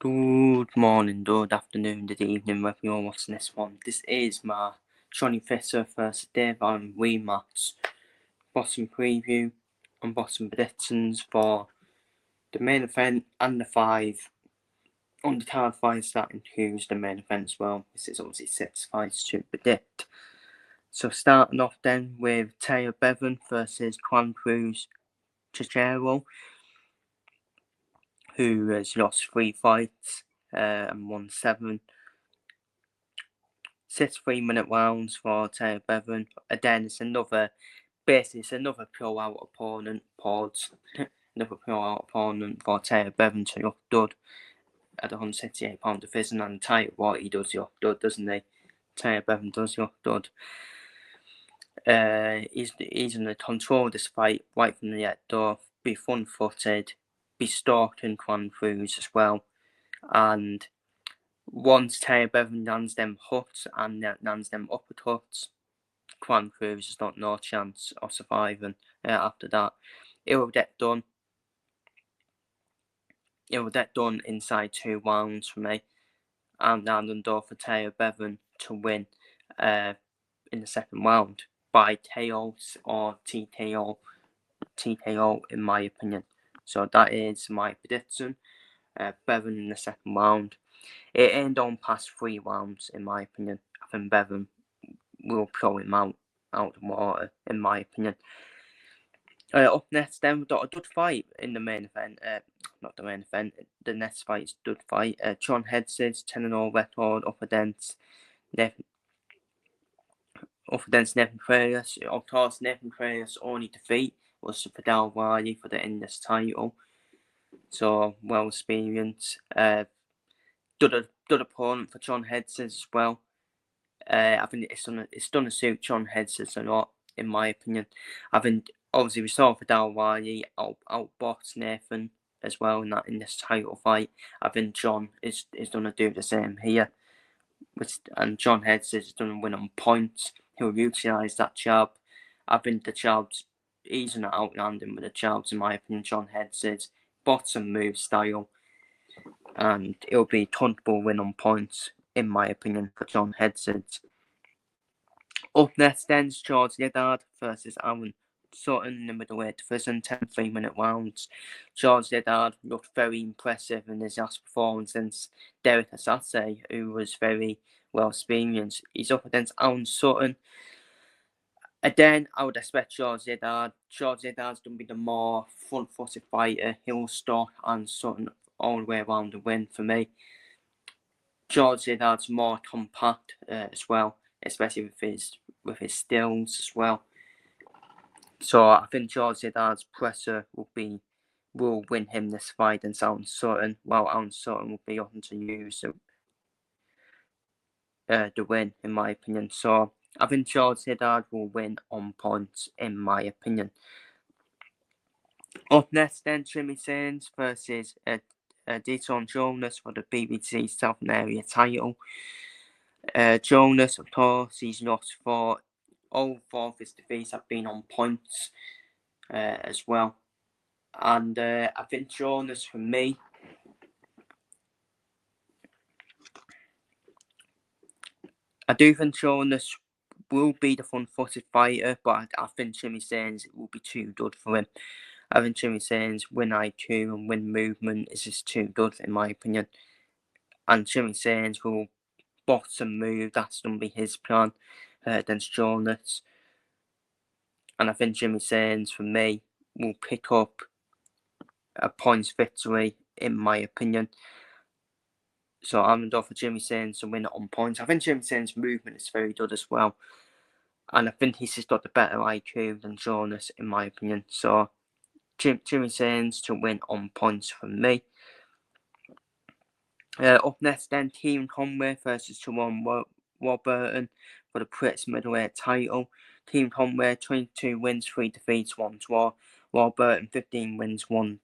Good morning, good afternoon, good evening, whether you're watching this one. This is my Johnny Fisher first day on Rematch bottom preview and bottom predictions for the main event and the five undercard fights that includes the main event as well. This is obviously 6 fights to predict. So starting off then with Taylor Bevan versus Juan Cruz Chichero, who has lost 3 fights and won 7. 6 3-minute rounds for Taylor Bevan. Again, it's another pure out opponent. Another pure out opponent for Taylor Bevan to look good at the 168-pound division. And tell you what, he does look good, doesn't he? Taylor Bevan does look good. He's in the control of this fight right from the get-go. Be front-footed, be stalking Juan Cruz as well, and once Taylor Bevan lands them hooks and lands them uppercuts, Juan Cruz has got no chance of surviving after that. It will get done. It will get done inside 2 rounds for me. I'm landing door for Taylor Bevan to win in the second round by KO or TKO in my opinion. So that is my prediction. Bevan in the second round. It ain't on past 3 rounds in my opinion. I think Bevan will blow him out the water in my opinion. Up next, then we've got a good fight in the main event. Not the main event. The next fight is a good fight. John Hedson's 10-0 record up against Nathan Reyes. Of course, Nathan Reyes' only defeat was to Fidel Wiley for the Indus title. So well experienced. Good opponent for John Hedson as well. I think it's gonna suit John Hedson a lot, in my opinion. I think obviously we saw Fidel Wiley outbox Nathan as well in this title fight. I think John is gonna do the same here, and John Hedson is gonna win on points. He'll utilise that jab. I think the jabs, he's gonna outland him with the jabs, in my opinion. John Hedson's bottom move style, and it'll be a comfortable win on points, in my opinion, for John Hedson. Up next then is George Liddard versus Aaron Sutton in the middleweight division, 10 3-minute rounds. George Liddard looked very impressive in his last performance against Derek Asase, who was very well experienced. He's up against Aaron Sutton. Again, I would expect George Liddard. George Liddard's going to be the more front-footed fighter. He'll stalk Aaron Sutton all the way around the win for me. George Liddard's more compact as well, especially with his stills as well. So I think George Liddard's presser will win him this fight against Aaron Sutton, while Aaron Sutton will be looking to use the win, in my opinion. So I think George Liddard will win on points, in my opinion. Up next then, Jimmy Sains versus Deaton Jonas for the BBC Southern Area title. Jonas, of course, he's lost for all 4 of his defeats have been on points as well. And I think Jonas, for me, I do think Jonas will be the front-footed fighter, but I think Jimmy Sains will be too good for him. I think Jimmy Sains' win IQ and win movement is just too good, in my opinion. And Jimmy Sains will bottom move. That's going to be his plan against Jonas. And I think Jimmy Sains, for me, will pick up a points victory, in my opinion. So I'm going to go for Jimmy Sains to win it on points. I think Jimmy Sains' movement is very good as well. And I think he's just got the better IQ than Jonas, in my opinion. So Jimmy Sains to win on points from me. Up next then, Team Conway versus Jerome Warburton for the Brits middleweight title. Team Conway, 22 wins, 3 defeats, 1 draw. Warburton, 15 wins, 1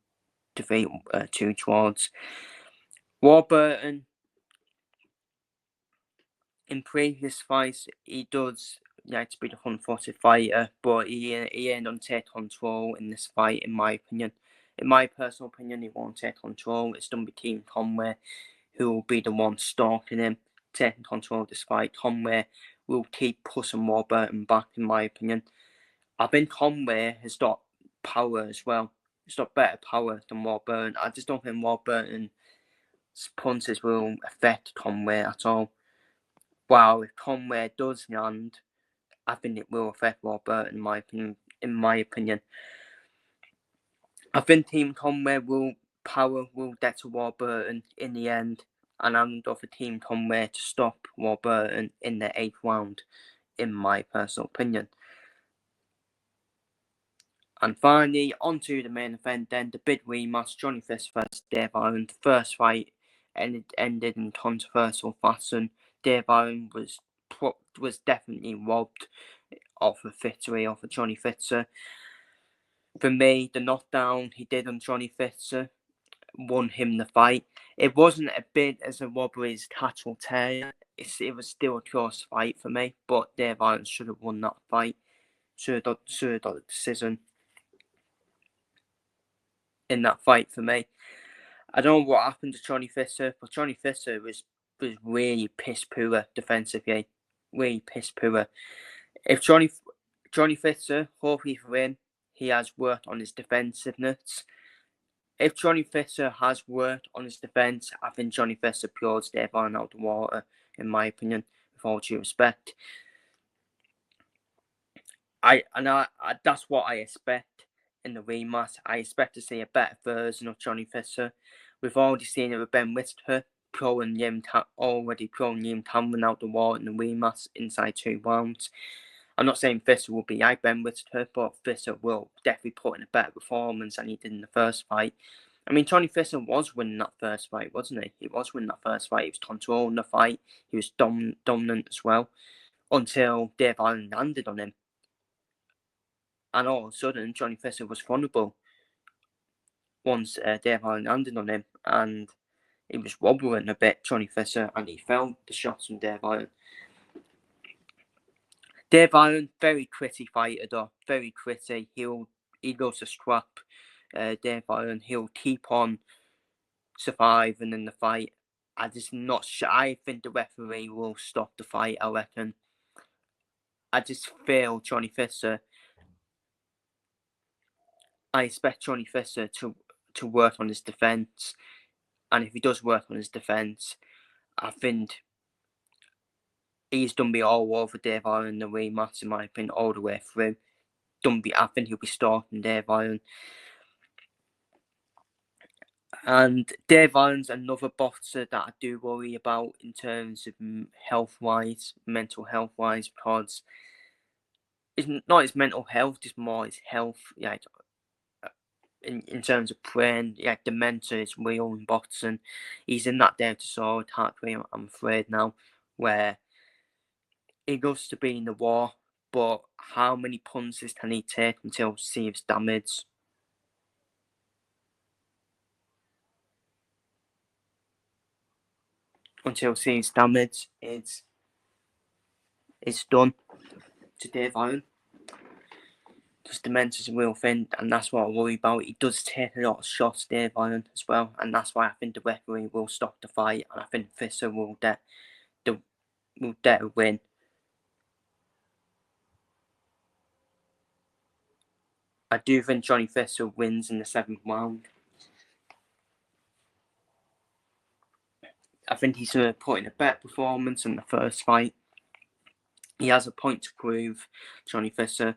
defeat, 2 draws. Warburton, in previous fights, he does like to be the front-footed fighter, but he ain't going to take control in this fight, in my opinion. in my personal opinion, he won't take control. It's done by Team Conway, who will be the one stalking him, taking control of this fight. Conway will keep pushing Warburton back, in my opinion. I think Conway has got power as well. He's got better power than Warburton. I just don't think Warburton's punches will affect Conway at all. While if Conway does land, I think it will affect Warburton, in my opinion. I think Team Conway will get to Warburton in the end, and I'm going for Team Conway to stop Warburton in the 8th round, in my personal opinion. And finally, on to the main event then, the big rematch, Johnny Fist versus Dave Iron. The first fight ended in controversial fashion. Dave Iron was definitely robbed of a victory over Johnny Fitzer. For me, the knockdown he did on Johnny Fitzer won him the fight. It wasn't a bit as a robbery's catch or tear. It was still a close fight for me, but Dave Iron should have won that fight. Should have got a decision in that fight for me. I don't know what happened to Johnny Fitzer, but Johnny Fitzer was really piss poor defensively. Really piss poor. If Johnny Fitzer, hopefully for him, he has worked on his defensiveness. If Johnny Fitzer has worked on his defence, I think Johnny Fitzer pulls Dave Iron out the water, in my opinion, with all due respect. That's what I expect in the rematch. I expect to see a better version of Johnny Fitzer. We've already seen it with Ben Whitaker already pulling Liam Tamlin out the water in the rematch inside 2 rounds. I'm not saying Fitzer will be like Ben Whitaker, but Fitzer will definitely put in a better performance than he did in the first fight. I mean, Johnny Fitzer was winning that first fight, wasn't he? He was winning that first fight. He was controlling the fight. He was dominant as well, until Dave Allen landed on him. And all of a sudden, Johnny Fitzer was vulnerable once Dave Allen landed on him. And he was wobbling a bit, Johnny Fitzer, and he felt the shots from Dave Allen. Dave Allen, very gritty fighter though, very gritty. He loves to scrap. Dave Allen, he'll keep on surviving in the fight. I think the referee will stop the fight, I reckon. I just feel Johnny Fitzer. I expect Johnny Fitzer to work on his defence. And if he does work on his defence, I think he's done be all over Dave Allen in the rematch, in my opinion, all the way through. I think he'll be stalking Dave Allen. And Dave Allen's another boxer that I do worry about in terms of health-wise, mental health-wise, because it's not his mental health, it's more his health. Like in terms of brain, like dementia is real in boxing. He's in that Delta Sword category, I'm afraid now, where he loves to be in the war, but how many punches can he take until serious damage? Until serious damage is done to Dave Allen. Because dementia's a real thing, and that's what I worry about. He does take a lot of shots, Dave Allen, as well, and that's why I think the referee will stop the fight, and I think Fitzer will get a win. I do think Johnny Fitzer wins in the 7th round. I think he's going to put in a better performance in the first fight. He has a point to prove, Johnny Fitzer.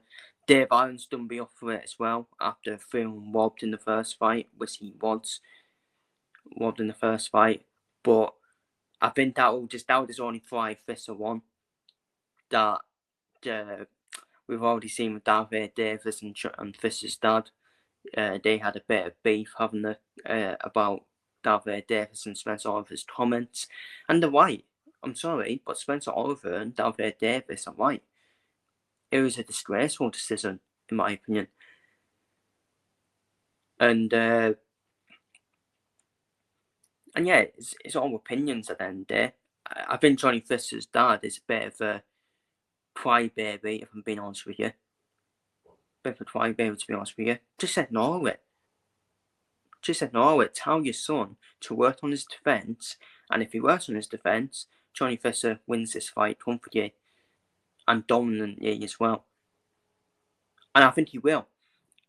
Dave Allen's done be up for it as well after feeling robbed in the first fight, which he was robbed in the first fight. But I think that will just only fly Fitzer one. That we've already seen with David Davis and Fitz's dad. They had a bit of beef, haven't they, about David Davis and Spencer Oliver's comments. And they're white. I'm sorry, but Spencer Oliver and David Davis are white. It was a disgraceful decision, in my opinion. And yeah, it's all opinions at the end of the day. I think Johnny Fitz's dad is a bit of a crybaby, if I'm being honest with you. Bit of a crybaby, to be honest with you. Just ignore it. Just ignore it. Tell your son to work on his defence, and if he works on his defence, Johnny Visser wins this fight comfortably and dominantly as well. And I think he will.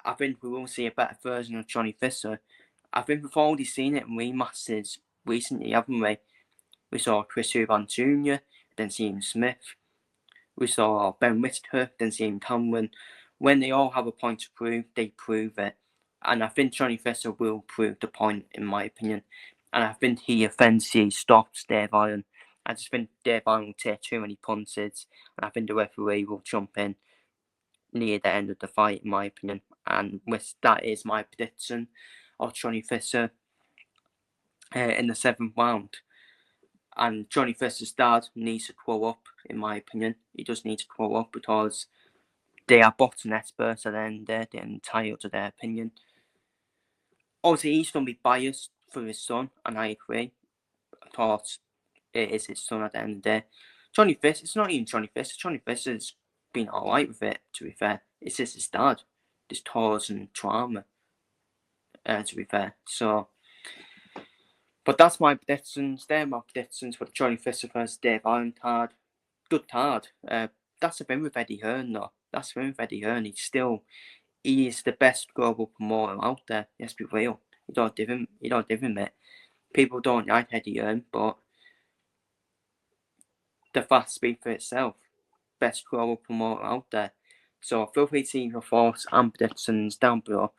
I think we will see a better version of Johnny Visser. I think we've already seen it in rematches recently, haven't we? We saw Chris Eubank Jr., then Stephen Smith. We saw Ben Whittaker, then Stephen Cameron. When they all have a point to prove, they prove it. And I think Johnny Visser will prove the point, in my opinion. And I think he eventually stops Dave Allen. I just think Dave Allen will take too many punches, and I think the referee will jump in near the end of the fight, in my opinion. And that is my prediction of Johnny Visser in the 7th round. And Johnny Visser's dad needs to grow up, in my opinion. He does need to grow up because they are boxing experts at the end of the day. They're entitled to their opinion. Obviously, he's going to be biased for his son, and I agree. Of course, it is his son at the end of the day. Johnny Visser, it's not even Johnny Visser. Johnny Visser's been alright with it, to be fair. It's just his dad. This tours and trauma, to be fair. So, but that's my predictions. They're my predictions for the Johnny Visser versus Dave Allen card. Good card. That's the thing with Eddie Hearn, though. That's the thing with Eddie Hearn. He is the best global promoter out there. Let's be real. You don't give him it. People don't like Eddie Hearn, but the facts speak for itself. Best global promoter out there. So feel free to leave your thoughts and predictions down below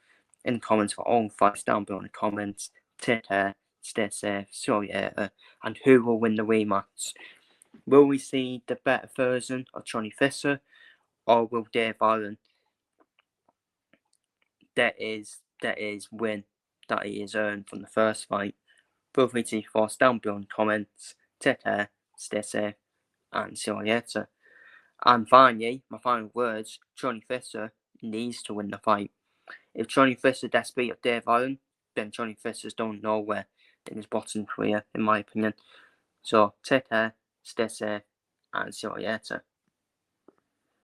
in the comments for all fights down below in the comments. Take care, stay safe, see you later, and who will win the rematch? Will we see the better version of Johnny Visser, or will Dave Allen that is win that he has earned from the first fight? Feel free to leave your thoughts down below in the comments. Take care, stay safe, and see you later. And finally, my final words, Johnny Visser needs to win the fight. If Johnny Visser does beat Dave Allen, then Johnny Visser's done nowhere in his boxing career, in my opinion. So take care, stay safe, and see you later.